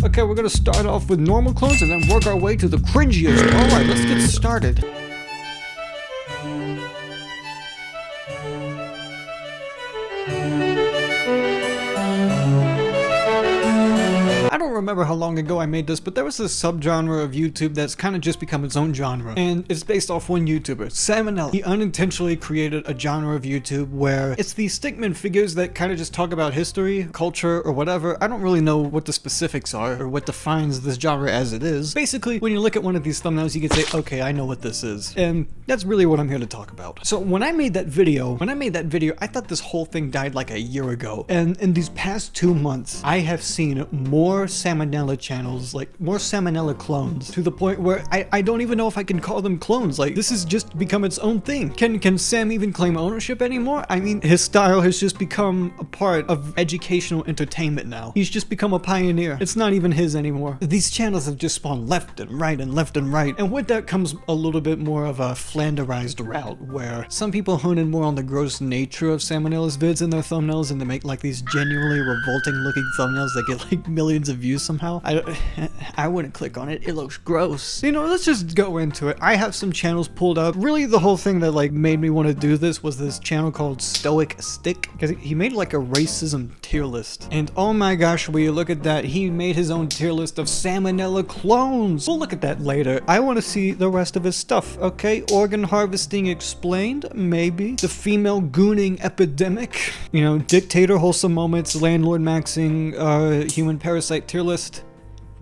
Okay, we're gonna start off with normal clones and then work our way to the cringiest. Alright, let's get started. I don't remember how long ago I made this, but there was this subgenre of YouTube that's kind of just become its own genre. And it's based off one YouTuber, Salmonella. He unintentionally created a genre of YouTube where it's these stickman figures that kind of just talk about history, culture, or whatever. I don't really know what the specifics are or what defines this genre as it is. Basically, when you look at one of these thumbnails, you can say, okay, I know what this is. And that's really what I'm here to talk about. So when I made that video, I thought this whole thing died like a year ago. And in these past 2 months, I have seen more Salmonella channels, like more Salmonella clones, to the point where I don't even know if I can call them clones. Like, this has just become its own thing. Can Sam even claim ownership anymore? I mean, his style has just become a part of educational entertainment now. He's just become a pioneer. It's not even his anymore. These channels have just spawned left and right and left and right. And with that comes a little bit more of a flanderized route, where some people hone in more on the gross nature of Salmonella's vids in their thumbnails, and they make like these genuinely revolting looking thumbnails that get like millions of views somehow. I wouldn't click on it. It looks gross. You know, let's just go into it. I have some channels pulled up. Really, the whole thing that like made me want to do this was this channel called Stoic, because he made like a racism tier list. And oh my gosh, will you look at that? He made his own tier list of Salmonella clones. We'll look at that later. I want to see the rest of his stuff, okay? Organ harvesting explained, maybe. The female gooning epidemic. You know, dictator wholesome moments, landlord maxing, human parasite tier list.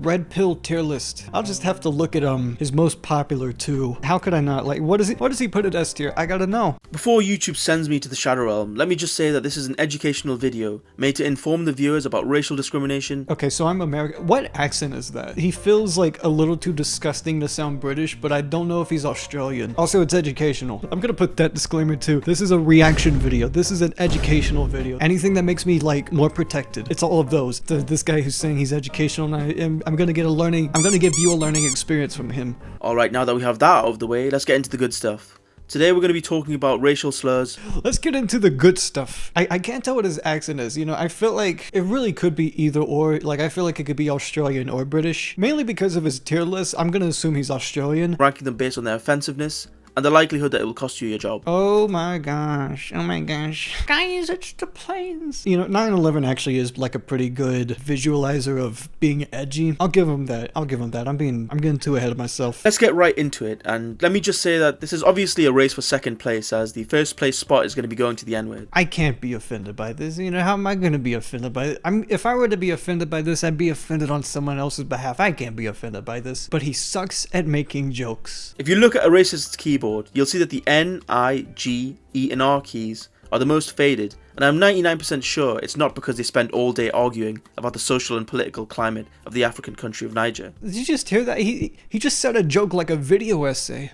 Red pill tier list. I'll just have to look at his most popular too. How could I not? Like, what does he put at S tier? I gotta know. Before YouTube sends me to the Shadow Realm, let me just say that this is an educational video made to inform the viewers about racial discrimination. Okay, so I'm American. What accent is that? He feels like a little too disgusting to sound British, but I don't know if he's Australian. Also, it's educational. I'm gonna put that disclaimer too. This is a reaction video. This is an educational video. Anything that makes me like more protected. It's all of those. This guy who's saying he's educational, and I'm gonna give you a learning experience from him. Alright, now that we have that out of the way, let's get into the good stuff. Today we're going to be talking about racial slurs. Let's get into the good stuff. I can't tell what his accent is, you know. I feel like it really could be either or. Like, I feel like it could be Australian or British. Mainly because of his tier list, I'm gonna assume he's Australian. Ranking them based on their offensiveness and the likelihood that it will cost you your job. Oh my gosh. Oh my gosh. Guys, it's the planes. You know, 9/11 actually is like a pretty good visualizer of being edgy. I'll give him that. I'm getting too ahead of myself. Let's get right into it, and let me just say that this is obviously a race for second place, as the first place spot is going to be going to the N-word. I can't be offended by this. You know, how am I going to be offended by it? If I were to be offended by this, I'd be offended on someone else's behalf. I can't be offended by this. But he sucks at making jokes. If you look at a racist's keyboard, you'll see that the N, I, G, E, and R keys are the most faded, and I'm 99% sure it's not because they spend all day arguing about the social and political climate of the African country of Niger. Did you just hear that? He just said a joke like a video essay.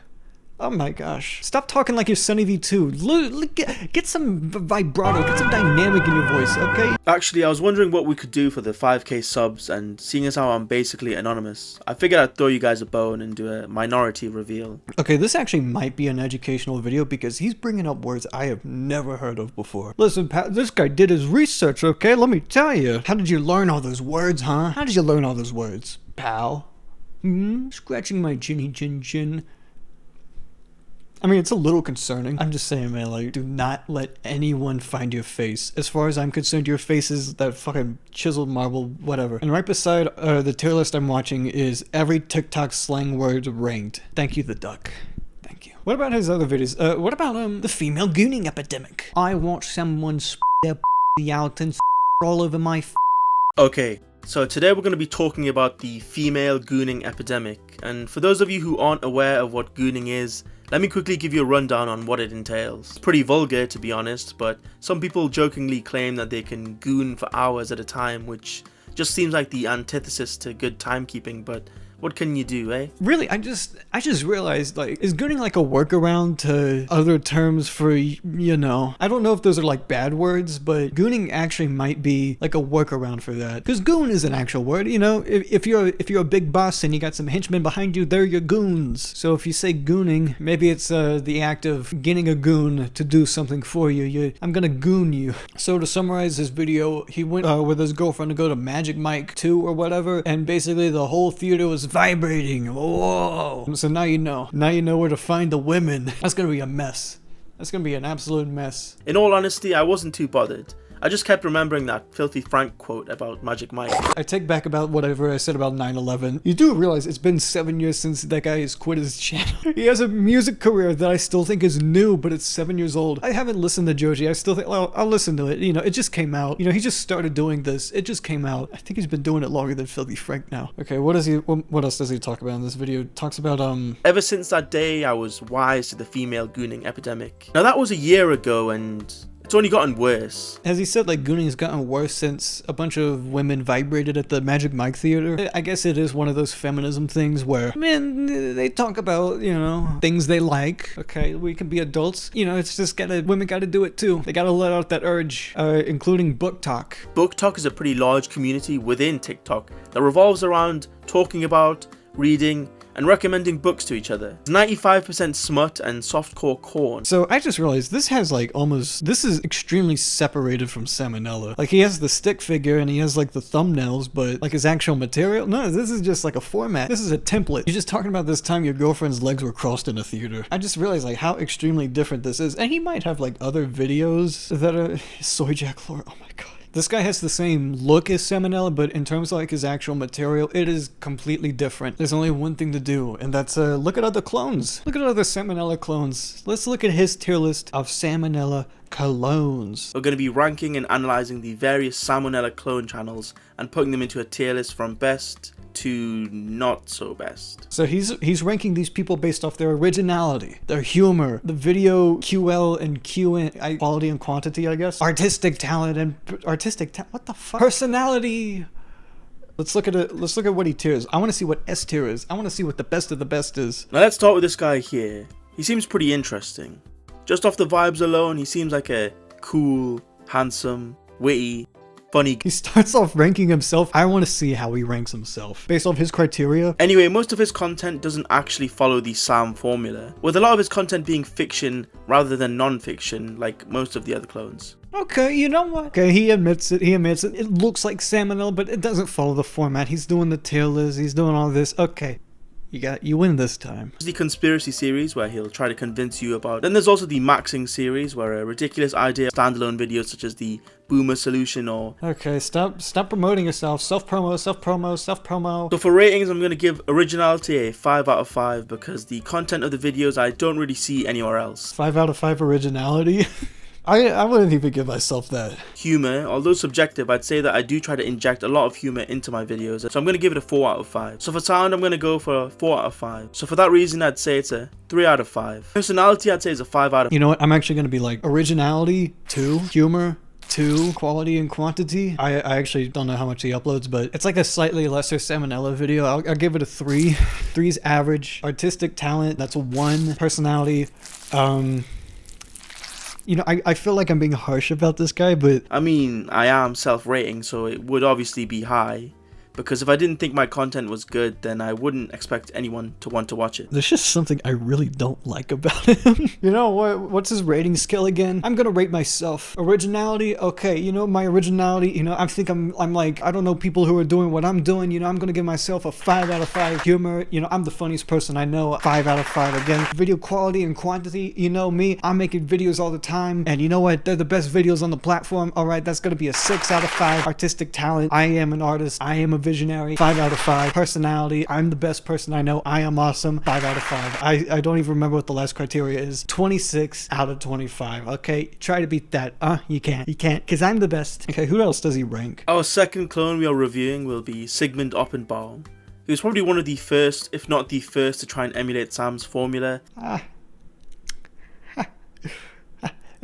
Oh my gosh. Stop talking like you're Sunny V2. Get some vibrato, get some dynamic in your voice, okay? Actually, I was wondering what we could do for the 5k subs, and seeing as how I'm basically anonymous, I figured I'd throw you guys a bone and do a minority reveal. Okay, this actually might be an educational video because he's bringing up words I have never heard of before. Listen, Pat, this guy did his research, okay? Let me tell you. How did you learn all those words, huh? How did you learn all those words, pal? Scratching my chinny chin chin. I mean, it's a little concerning. I'm just saying, man, like, do not let anyone find your face. As far as I'm concerned, your face is that fucking chiseled marble, whatever. And right beside the tier list I'm watching is every TikTok slang word ranked. Thank you, the duck. Thank you. What about his other videos? What about, the female gooning epidemic? I watch someone their out and all over my Okay. So today we're going to be talking about the female gooning epidemic, and for those of you who aren't aware of what gooning is, let me quickly give you a rundown on what it entails. It's pretty vulgar, to be honest, but some people jokingly claim that they can goon for hours at a time, which just seems like the antithesis to good timekeeping, but What can you do, eh? Really, I just realized, like, is gooning like a workaround to other terms for, you know, I don't know if those are like bad words, but gooning actually might be like a workaround for that. Because goon is an actual word, you know, if you're a big boss and you got some henchmen behind you, they're your goons. So if you say gooning, maybe it's the act of getting a goon to do something for you. I'm gonna goon you. So to summarize this video, he went with his girlfriend to go to Magic Mike 2 or whatever, and basically the whole theater was vibrating. Whoa. So now you know where to find the women. That's gonna be a mess. That's gonna be an absolute mess. In all honesty, I wasn't too bothered. I just kept remembering that Filthy Frank quote about Magic Mike. I take back about whatever I said about 9/11. You do realize it's been 7 years since that guy has quit his channel. He has a music career that I still think is new, but it's 7 years old. I haven't listened to Joji. I still think, well, I'll listen to it. You know, it just came out. You know, he just started doing this. It just came out. I think he's been doing it longer than Filthy Frank now. Okay, what else does he talk about in this video? He talks about, Ever since that day, I was wise to the female gooning epidemic. Now that was a year ago, and it's only gotten worse. As he said, like, gooning has gotten worse since a bunch of women vibrated at the Magic Mike Theater. I guess it is one of those feminism things where, man, they talk about, you know, things they like. Okay, we can be adults. You know, it's just women gotta do it too. They gotta let out that urge, including book talk. Book talk is a pretty large community within TikTok that revolves around talking about, reading, and recommending books to each other. 95% smut and softcore corn. So I just realized this is extremely separated from Salmonella. Like, he has the stick figure and he has like the thumbnails, but like his actual material, no, this is just like a format. This is a template. You're just talking about this time your girlfriend's legs were crossed in a theater. I just realized like how extremely different this is. And he might have like other videos that are soy jack lore. Oh my god. This guy has the same look as Salmonella, but in terms of like his actual material, it is completely different. There's only one thing to do, and that's look at other clones. Look at other Salmonella clones. Let's look at his tier list of Salmonella clones. We're going to be ranking and analysing the various Salmonella clone channels and putting them into a tier list from best to not so best. So he's ranking these people based off their originality, their humor, the video QL and QN, quality and quantity, I guess, artistic talent, what the fuck, personality. Let's look at it. Let's look at what he tiers. I want to see what S tier is. I want to see what the best of the best is. Now let's start with this guy here. He seems pretty interesting. Just off the vibes alone, he seems like a cool, handsome, witty, funny. He starts off ranking himself. I want to see how he ranks himself based off his criteria. Anyway, most of his content doesn't actually follow the Sam formula, with a lot of his content being fiction rather than non-fiction, like most of the other clones. Okay, you know what? Okay, he admits it. It looks like Salmonella, but it doesn't follow the format. He's doing the tier list. He's doing all this. Okay. You win this time. There's the conspiracy series where he'll try to convince you about. Then there's also the maxing series where a ridiculous idea standalone videos such as the boomer solution or. Okay, stop promoting yourself. Self-promo. So for ratings, I'm going to give originality a 5 out of 5 because the content of the videos I don't really see anywhere else. 5 out of 5 originality? I wouldn't even give myself that. Humor, although subjective, I'd say that I do try to inject a lot of humor into my videos, so I'm going to give it a 4 out of 5. So for sound, I'm going to go for a 4 out of 5. So for that reason, I'd say it's a 3 out of 5. Personality, I'd say is a 5 out of 5. You know what? I'm actually going to be like, originality, 2, humor, 2, quality and quantity. I actually don't know how much he uploads, but it's like a slightly lesser Salmonella video. I'll give it a 3. 3's average. Artistic talent, that's a 1. Personality, you know, I feel like I'm being harsh about this guy, but I mean, I am self-rating, so it would obviously be high. Because if I didn't think my content was good, then I wouldn't expect anyone to want to watch it. There's just something I really don't like about him. You know, what's his rating scale again? I'm gonna rate myself. Originality, okay, you know, my originality, you know, I think I'm like, I don't know people who are doing what I'm doing, you know, I'm gonna give myself a 5 out of 5. Humor, you know, I'm the funniest person I know, 5 out of 5 again. Video quality and quantity, you know me, I'm making videos all the time, and you know what, they're the best videos on the platform. Alright, that's gonna be a 6 out of 5. Artistic talent, I am an artist, I am a visionary, 5 out of 5. Personality, I'm the best person I know, I am awesome, 5 out of 5. I don't even remember what the last criteria is. 26 out of 25. Okay, try to beat that. You can't, because I'm the best. Okay, who else does he rank? Our second clone we are reviewing will be Sigmund Oppenbaum. He was probably one of the first, if not the first, to try and emulate Sam's formula.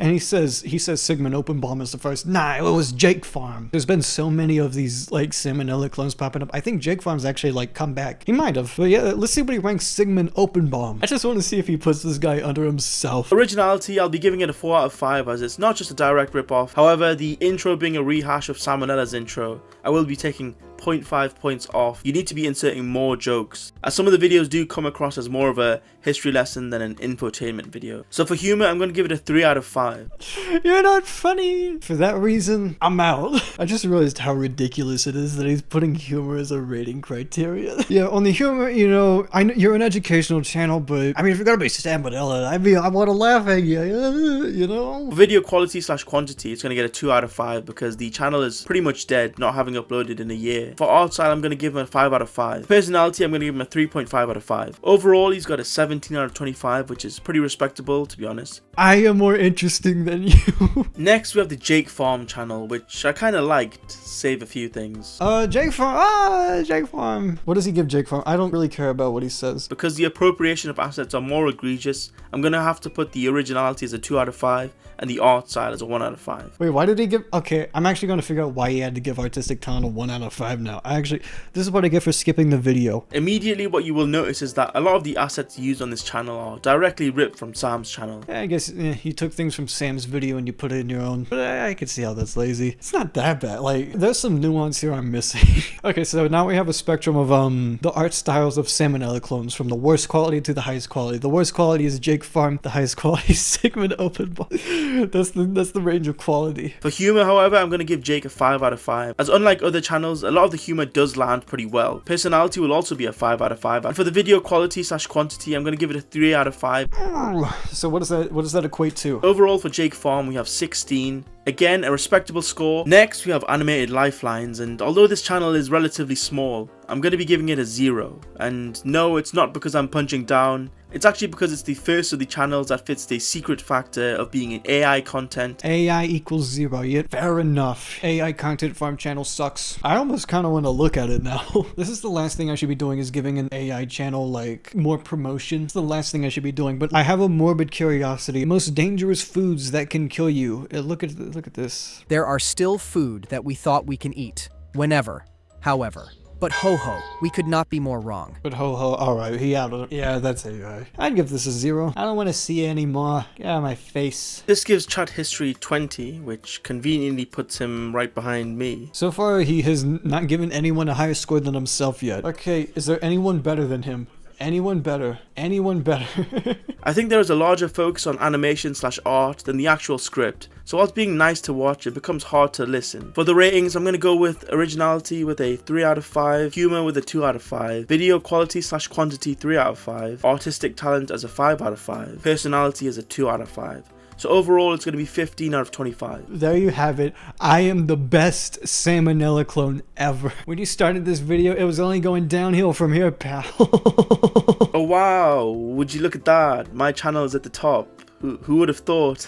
And he says Sigmund Openbaum is the first. Nah, it was Jake Farm. There's been so many of these like salmonella clones popping up. I think Jake Farm's actually like come back. He might have. But yeah, let's see what he ranks Sigmund Openbaum. I just want to see if he puts this guy under himself. Originality, I'll be giving it a 4 out of 5 as it's not just a direct rip-off. However, the intro being a rehash of Salmonella's intro, I will be taking 0.5 points off. You need to be inserting more jokes, as some of the videos do come across as more of a history lesson than an infotainment video. So for humor, I'm going to give it a 3 out of 5. You're not funny. For that reason, I'm out. I just realized how ridiculous it is that he's putting humor as a rating criteria. Yeah, on the humor, you know, I know you're an educational channel, but I mean, if you're gonna be salmonella, I want to laugh at you, you know? Video quality / quantity, it's going to get a 2 out of 5 because the channel is pretty much dead, not having uploaded in a year. For art style, I'm going to give him a 5 out of 5. Personality, I'm going to give him a 3.5 out of 5. Overall, he's got a 17 out of 25, which is pretty respectable, to be honest. I am more interesting than you. Next, we have the Jake Farm channel, which I kind of liked, save a few things. Jake Farm. Jake Farm. What does he give Jake Farm? I don't really care about what he says. Because the appropriation of assets are more egregious, I'm going to have to put the originality as a 2 out of 5 and the art style as a 1 out of 5. Wait, why did he give... Okay, I'm actually going to figure out why he had to give artistic talent a 1 out of 5 now. This is what I get for skipping the video. Immediately, what you will notice is that a lot of the assets used on this channel are directly ripped from Sam's channel. Yeah, I guess you took things from Sam's video and you put it in your own. But I can see how that's lazy. It's not that bad. Like, there's some nuance here I'm missing. Okay, so now we have a spectrum of the art styles of Salmonella clones, from the worst quality to the highest quality. The worst quality is Jake Farm. The highest quality is Sigmund Openbaum. That's the range of quality. For humor, however, I'm going to give Jake a 5 out of 5. As unlike other channels, a lot of the humor does land pretty well. Personality will also be a 5 out of 5. And for the video quality / quantity, I'm going to give it a 3 out of 5. So what does that equate to? Overall, for Jake Farm, we have 16. Again, a respectable score. Next, we have Animated Lifelines, and although this channel is relatively small, I'm going to be giving it a 0. And no, it's not because I'm punching down. It's actually because it's the first of the channels that fits the secret factor of being an AI content. AI equals 0, yeah, fair enough. AI content farm channel sucks. I almost kind of want to look at it now. This is the last thing I should be doing, is giving an AI channel like more promotion. It's the last thing I should be doing, but I have a morbid curiosity. Most dangerous foods that can kill you. Look at this. There are still food that we thought we can eat, whenever, however. But ho-ho, we could not be more wrong. But ho-ho, alright, he out of it. Yeah, that's AI. I'd give this a 0. I don't want to see it anymore. Get out of my face. This gives chat history 20, which conveniently puts him right behind me. So far, he has not given anyone a higher score than himself yet. Okay, is there anyone better than him? Anyone better? Anyone better? I think there is a larger focus on animation / art than the actual script, so whilst being nice to watch, it becomes hard to listen. For the ratings, I'm going to go with originality with a 3 out of 5, humor with a 2 out of 5, video quality / quantity 3 out of 5, artistic talent as a 5 out of 5, personality as a 2 out of 5. So overall, it's going to be 15 out of 25. There you have it. I am the best Salmonella clone ever. When you started this video, it was only going downhill from here, pal. Oh wow, would you look at that? My channel is at the top. Who would have thought?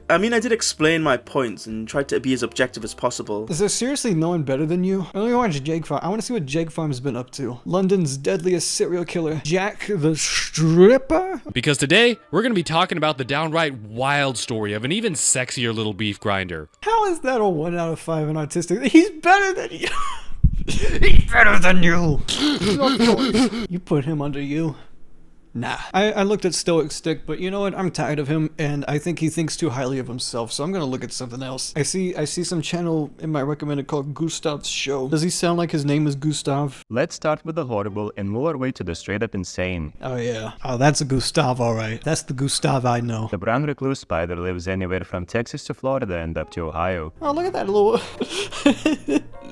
I mean, I did explain my points and tried to be as objective as possible. Is there seriously no one better than you? I only watch Jake Farm. I want to see what Jake Farm's been up to. London's deadliest serial killer, Jack the Stripper? Because today, we're going to be talking about the downright wild story of an even sexier little beef grinder. How is that a 1 out of 5 in artistic? He's better than you! He's better than you! You put him under you. Nah. I looked at Stoic stick, but you know what? I'm tired of him, and I think he thinks too highly of himself, so I'm gonna look at something else. I see some channel in my recommended called Gustav's Show. Does he sound like his name is Gustav? Let's start with the horrible and move our way to the straight up insane. Oh yeah. Oh, that's a Gustav, alright. That's the Gustav I know. The brown recluse spider lives anywhere from Texas to Florida and up to Ohio. Oh, look at that little...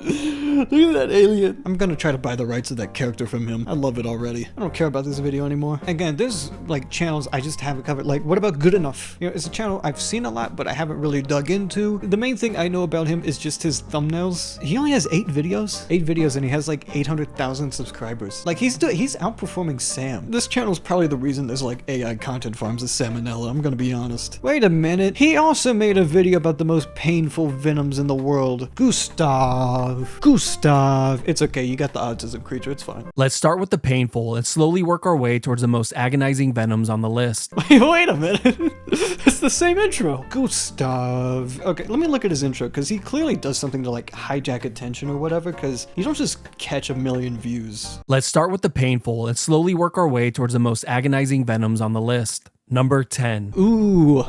Look at that alien. I'm gonna try to buy the rights of that character from him. I love it already. I don't care about this video anymore. Again, there's like channels I just haven't covered. Like, what about Good Enough? You know, it's a channel I've seen a lot, but I haven't really dug into. The main thing I know about him is just his thumbnails. He only has 8 videos. 8 videos, and he has like 800,000 subscribers. Like, he's outperforming Sam. This channel's probably the reason there's like AI content farms of Salmonella. I'm gonna be honest. Wait a minute. He also made a video about the most painful venoms in the world. Gustav. Gustav. It's okay, you got the autism creature, it's fine. Let's start with the painful and slowly work our way towards the most agonizing venoms on the list. Wait a minute. It's the same intro. Gustav. Okay, let me look at his intro, because he clearly does something to like hijack attention or whatever, because you don't just catch 1 million views. Let's start with the painful and slowly work our way towards the most agonizing venoms on the list. Number 10. Ooh,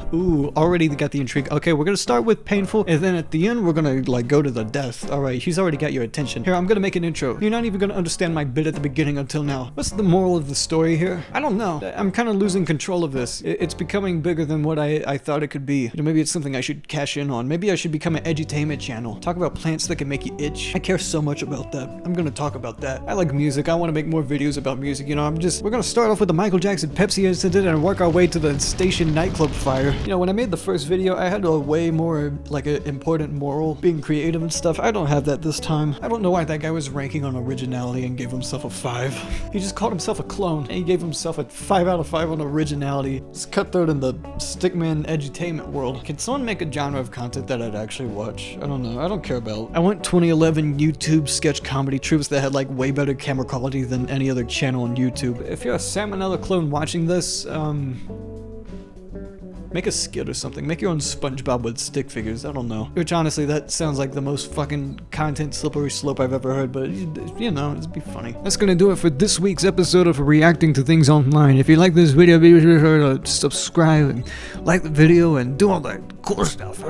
already got the intrigue. Okay, we're gonna start with painful, and then at the end, we're gonna like go to the death. All right, he's already got your attention. Here, I'm gonna make an intro. You're not even gonna understand my bit at the beginning until now. What's the moral of the story here? I don't know. I'm kind of losing control of this. It's becoming bigger than what I thought it could be. You know, maybe it's something I should cash in on. Maybe I should become an edutainment channel. Talk about plants that can make you itch. I care so much about that. I'm gonna talk about that. I like music. I want to make more videos about music. You know, we're gonna start off with the Michael Jackson Pepsi incident and work our way to the station nightclub fire. You know, when I made the first video, I had a way more like an important moral, being creative and stuff. I don't have that this time. I don't know why that guy was ranking on originality and gave himself a 5. He just called himself a clone and he gave himself a 5 out of 5 on originality. It's cutthroat in the stickman edutainment world. Can someone make a genre of content that I'd actually watch? I don't know. I don't care about. I want 2011 YouTube sketch comedy troupes that had like way better camera quality than any other channel on YouTube. If you're a Salmonella clone watching this, make a skit or something. Make your own SpongeBob with stick figures. I don't know. Which honestly, that sounds like the most fucking content slippery slope I've ever heard, but you know, it'd be funny. That's gonna do it for this week's episode of Reacting to Things Online. If you like this video, be sure to subscribe and like the video and do all that cool stuff.